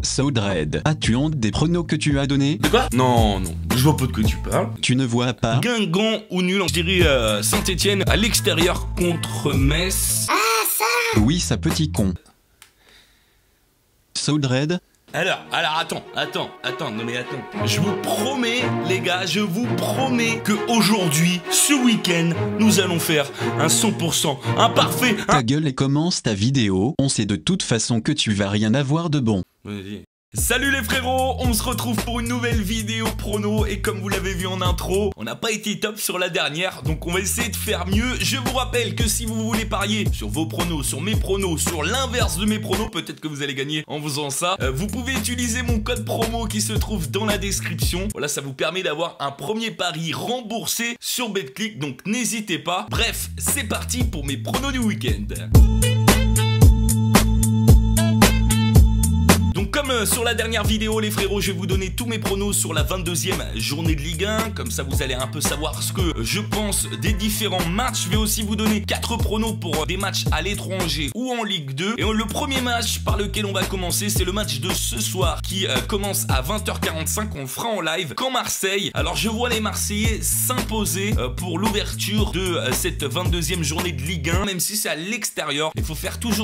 Saudred, as-tu honte des pronos que tu as donnés? De quoi? Non, non, je vois pas de quoi tu parles. Tu ne vois pas? Guingamp ou nul, je dirais Saint-Etienne à l'extérieur contre Metz. Oui, ça petit con. Saudred? Alors, attends, non mais attends. Je vous promets, les gars, je vous promets que aujourd'hui, ce week-end, nous allons faire un 100%, un parfait, Ta gueule et commence ta vidéo, on sait de toute façon que tu vas rien avoir de bon. Vas-y. Salut les frérots, on se retrouve pour une nouvelle vidéo prono et comme vous l'avez vu en intro, on n'a pas été top sur la dernière, donc on va essayer de faire mieux. Je vous rappelle que si vous voulez parier sur vos pronos, sur mes pronos, sur l'inverse de mes pronos, peut-être que vous allez gagner en faisant ça, vous pouvez utiliser mon code promo qui se trouve dans la description. Voilà, ça vous permet d'avoir un premier pari remboursé sur BetClick, donc n'hésitez pas. Bref, c'est parti pour mes pronos du week-end. Comme sur la dernière vidéo les frérots, je vais vous donner tous mes pronos sur la 22e journée de Ligue 1. Comme ça vous allez un peu savoir ce que je pense des différents matchs. Je vais aussi vous donner 4 pronos pour des matchs à l'étranger ou en Ligue 2. Et le premier match par lequel on va commencer, c'est le match de ce soir qui commence à 20h45. On le fera en live quand Marseille. Alors je vois les Marseillais s'imposer pour l'ouverture de cette 22e journée de Ligue 1. Même si c'est à l'extérieur, il faut faire toujours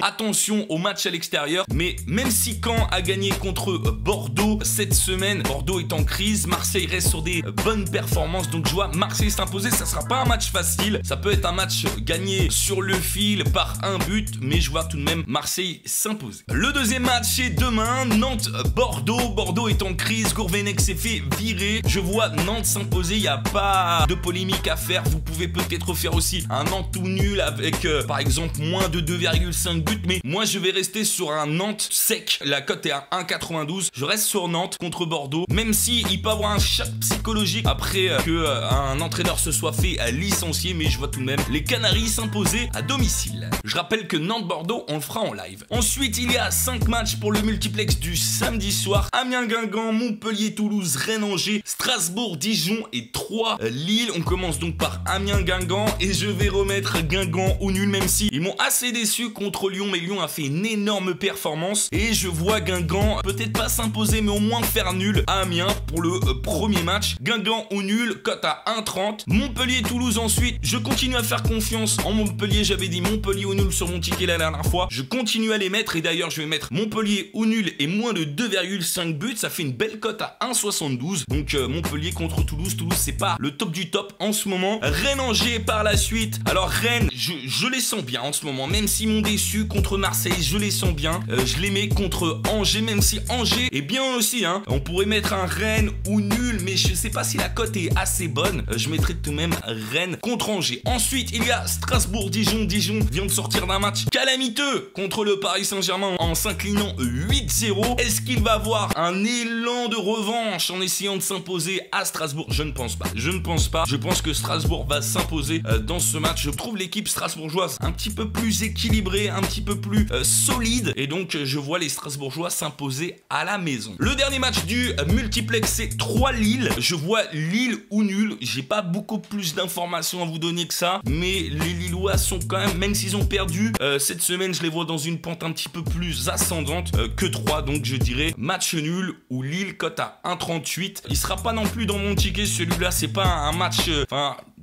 attention au match à l'extérieur, mais même si Caen a gagné contre Bordeaux cette semaine, Bordeaux est en crise, Marseille reste sur des bonnes performances, donc je vois Marseille s'imposer. Ça sera pas un match facile, ça peut être un match gagné sur le fil par un but, mais je vois tout de même Marseille s'imposer. Le deuxième match c'est demain, Nantes-Bordeaux. Bordeaux est en crise, Gourvenec s'est fait virer, je vois Nantes s'imposer, il n'y a pas de polémique à faire. Vous pouvez peut-être faire aussi un Nantes tout nul avec par exemple moins de 2,5 buts, mais moi je vais rester sur un Nantes sec. La cote est à 1,92. Je reste sur Nantes contre Bordeaux, même si il peut avoir un choc psychologique après que un entraîneur se soit fait licencier, mais je vois tout de même les Canaries s'imposer à domicile. Je rappelle que Nantes-Bordeaux on le fera en live. Ensuite il y a 5 matchs pour le multiplex du samedi soir. Amiens-Guingamp, Montpellier-Toulouse, Rennes-Angers, Strasbourg-Dijon et 3 Lille. On commence donc par Amiens-Guingamp et je vais remettre Guingamp au nul, même si ils m'ont assez déçu contre Lyon, mais Lyon a fait une énorme performance et je vois Guingamp peut-être pas s'imposer mais au moins faire nul à Amiens pour le premier match. Guingamp au nul, cote à 1,30. Montpellier-Toulouse ensuite, je continue à faire confiance en Montpellier. J'avais dit Montpellier au nul sur mon ticket la dernière fois, je continue à les mettre et d'ailleurs je vais mettre Montpellier au nul et moins de 2,5 buts. Ça fait une belle cote à 1,72. Donc Montpellier contre Toulouse, c'est pas le top du top en ce moment. Rennes-Angers par la suite. Alors Rennes, je les sens bien en ce moment, même s'ils m'ont déçu contre Marseille, je les sens bien. Je les mets contre Angers, même si Angers est bien aussi, hein. On pourrait mettre un Rennes ou nul, mais je sais pas si la cote est assez bonne. Je mettrai tout de même Rennes contre Angers. Ensuite, il y a Strasbourg-Dijon. Dijon vient de sortir d'un match calamiteux contre le Paris Saint-Germain en s'inclinant 8-0. Est-ce qu'il va avoir un élan de revanche en essayant de s'imposer à Strasbourg? Je ne pense pas. Je pense que Strasbourg va s'imposer dans ce match. Je trouve l'équipe strasbourgeoise un petit peu plus équilibrée, un petit peu plus solide, et donc je vois les Strasbourgeois s'imposer à la maison. Le dernier match du multiplex c'est 3 Lille. Je vois Lille ou nul. J'ai pas beaucoup plus d'informations à vous donner que ça, mais les Lillois sont quand même s'ils ont perdu cette semaine, je les vois dans une pente un petit peu plus ascendante que 3, donc je dirais match nul ou Lille, cote à 1,38. Il sera pas non plus dans mon ticket celui-là, c'est pas un match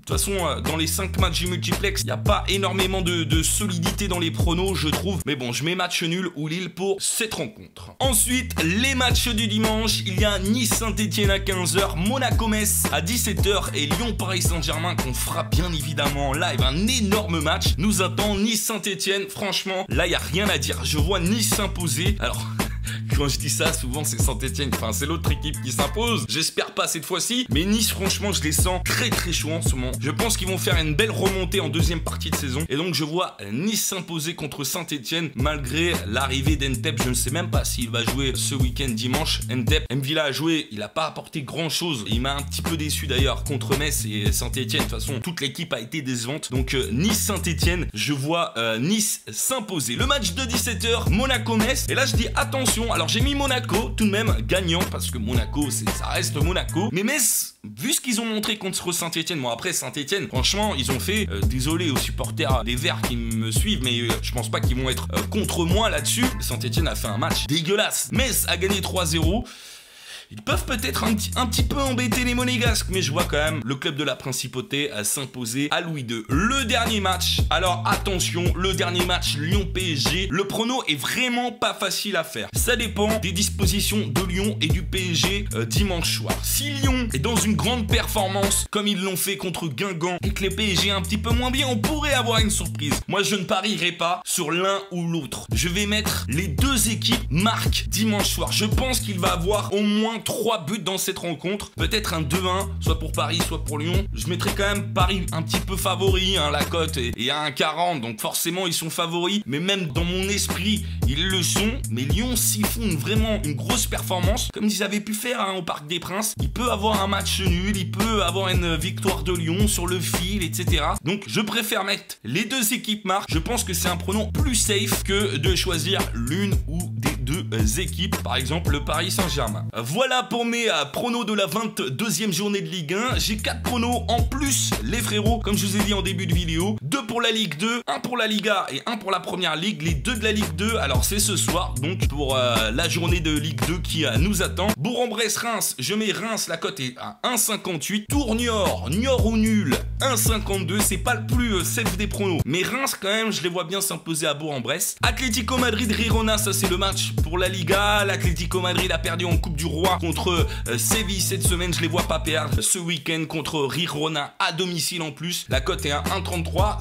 de toute façon, dans les 5 matchs du multiplex, il n'y a pas énormément de solidité dans les pronos, je trouve. Mais bon, je mets match nul ou Lille pour cette rencontre. Ensuite, les matchs du dimanche. Il y a Nice-Saint-Etienne à 15h, Monaco-Metz à 17h et Lyon-Paris Saint-Germain qu'on fera bien évidemment en live. Un énorme match nous attend. Nice-Saint-Etienne, franchement, là, il n'y a rien à dire. Je vois Nice s'imposer. Alors... Quand je dis ça, souvent c'est Saint-Etienne, enfin c'est l'autre équipe qui s'impose. J'espère pas cette fois-ci, mais Nice, franchement, je les sens très très chauds en ce moment. Je pense qu'ils vont faire une belle remontée en deuxième partie de saison. Et donc je vois Nice s'imposer contre Saint-Etienne malgré l'arrivée d'Entep. Je ne sais même pas s'il va jouer ce week-end dimanche. Entep, Mvila a joué, il a pas apporté grand-chose. Il m'a un petit peu déçu d'ailleurs contre Metz et Saint-Etienne. De toute façon, toute l'équipe a été décevante. Donc Nice-Saint-Etienne, je vois Nice s'imposer. Le match de 17h, Monaco-Metz. Et là je dis attention. Alors j'ai mis Monaco tout de même gagnant parce que Monaco ça reste Monaco. Mais Metz, vu ce qu'ils ont montré contre Saint-Etienne, bon après Saint-Etienne, franchement ils ont fait, désolé aux supporters des Verts qui me suivent, mais je pense pas qu'ils vont être contre moi là-dessus. Saint-Etienne a fait un match dégueulasse. Metz a gagné 3-0. Ils peuvent peut-être un petit peu embêter les Monégasques, mais je vois quand même le club de la Principauté s'imposer à Louis II. Le dernier match, alors attention, le dernier match Lyon-PSG, le prono est vraiment pas facile à faire. Ça dépend des dispositions de Lyon et du PSG dimanche soir. Si Lyon est dans une grande performance, comme ils l'ont fait contre Guingamp, et que les PSG est un petit peu moins bien, on pourrait avoir une surprise. Moi, je ne parierai pas sur l'un ou l'autre. Je vais mettre les deux équipes marquent dimanche soir. Je pense qu'il va avoir au moins 3 buts dans cette rencontre, peut-être un 2-1, soit pour Paris, soit pour Lyon. Je mettrai quand même Paris un petit peu favori, hein, la cote est à 1,40, donc forcément ils sont favoris, mais même dans mon esprit, ils le sont. Mais Lyon, s'ils font vraiment une grosse performance, comme ils avaient pu faire au Parc des Princes, il peut avoir un match nul, il peut avoir une victoire de Lyon sur le fil, etc. Donc je préfère mettre les deux équipes marques. Je pense que c'est un pronom plus safe que de choisir l'une ou des deux équipes, par exemple le Paris Saint-Germain. Voilà pour mes pronos de la 22e journée de Ligue 1. J'ai 4 pronos en plus, les frérots, comme je vous ai dit en début de vidéo. 2 pour la Ligue 2, 1 pour la Liga et 1 pour la Première Ligue. Les 2 de la Ligue 2, alors c'est ce soir, donc pour la journée de Ligue 2 qui nous attend. Bourg-en-Bresse-Reims, je mets Reims, la cote est à 1,58. Tours-Niort, Niort ou nul, 1,52. C'est pas le plus safe des pronos, mais Reims quand même, je les vois bien s'imposer à Bourg-en-Bresse. Atlético Madrid-Girona, ça c'est le match pour la Liga. L'Atlético Madrid a perdu en Coupe du Roi contre Séville cette semaine, je les vois pas perdre. Ce week-end contre Girona à domicile en plus, la cote est à 1,33.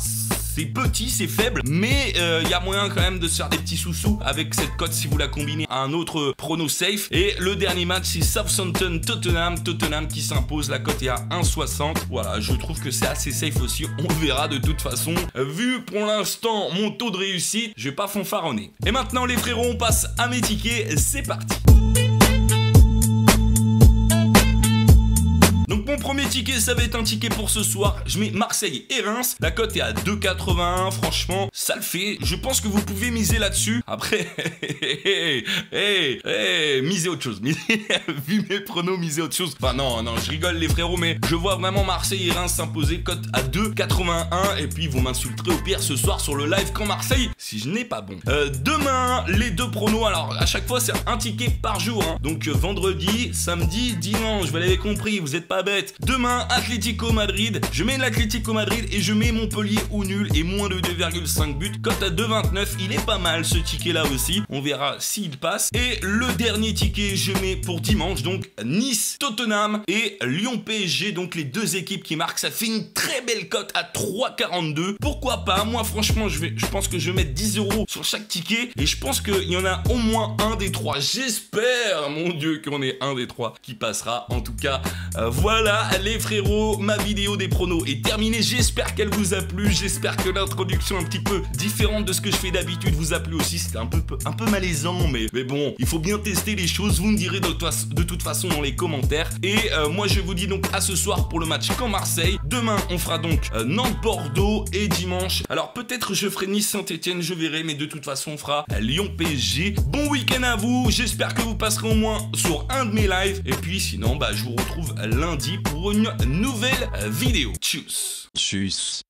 C'est petit, c'est faible, mais il y a moyen quand même de se faire des petits sous-sous avec cette cote si vous la combinez à un autre prono safe. Et le dernier match, c'est Southampton-Tottenham. Tottenham qui s'impose, la cote est à 1,60. Voilà, je trouve que c'est assez safe aussi. On verra de toute façon. Vu pour l'instant mon taux de réussite, je vais pas fanfaronner. Et maintenant les frérots, on passe à mes tickets. C'est parti. Donc mon premier ticket, ça va être un ticket pour ce soir. Je mets Marseille et Reims. La cote est à 2,81. Franchement, ça le fait. Je pense que vous pouvez miser là-dessus. Après, misez autre chose. Vu mes pronos, misez autre chose. Enfin non, je rigole les frérots, mais je vois vraiment Marseille et Reims s'imposer. Cote à 2,81. Et puis vous m'insulterez au pire ce soir sur le live quand Marseille, si je n'ai pas bon. Demain, les deux pronos. Alors à chaque fois, c'est un ticket par jour. Hein. Donc vendredi, samedi, dimanche. Vous l'avez compris, vous n'êtes pas bête. Demain, Atlético Madrid. Je mets l'Atlético Madrid et je mets Montpellier ou nul et moins de 2,5 buts. Cote à 2,29. Il est pas mal ce ticket là aussi. On verra s'il passe. Et le dernier ticket, je mets pour dimanche. Donc Nice, Tottenham et Lyon PSG. Donc les deux équipes qui marquent. Ça fait une très belle cote à 3,42. Pourquoi pas? Moi franchement, je pense que je vais mettre 10 € sur chaque ticket. Et je pense qu'il y en a au moins un des trois. J'espère, mon Dieu, qu'on ait un des trois qui passera. En tout cas, voilà les frérots, ma vidéo des pronos est terminée. J'espère qu'elle vous a plu. J'espère que l'introduction un petit peu différente de ce que je fais d'habitude vous a plu aussi. C'était un peu malaisant, mais bon, il faut bien tester les choses. Vous me direz de toute façon dans les commentaires. Et moi je vous dis donc à ce soir pour le match Caen-Marseille. Demain on fera donc Nantes-Bordeaux et dimanche, alors peut-être je ferai Nice-Saint-Etienne, je verrai, mais de toute façon on fera Lyon-PSG. Bon week-end à vous. J'espère que vous passerez au moins sur un de mes lives. Et puis sinon, je vous retrouve lundi pour une nouvelle vidéo. Tchuss. Tchuss.